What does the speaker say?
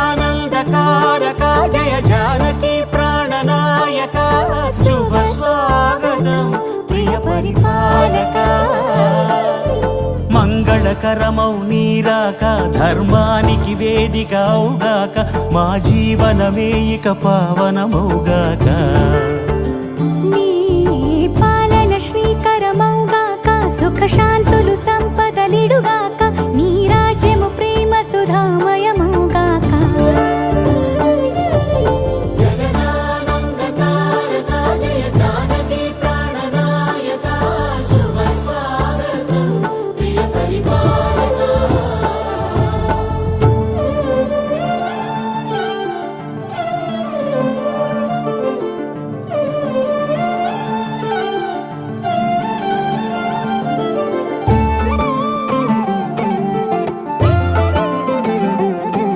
జగదానందకారక జయ జానకి ప్రాణనాయక శుభ స్వాగతం ప్రియ పరిపాలక మంగళకరమౌ నీరాక ధర్మానికి వేదిక అవుగాక మా జీవనమే ఇక పావనమౌగాక నీ పాలన శ్రీకరమౌగాక సుఖ శాంతులు సంపదలిడుగాక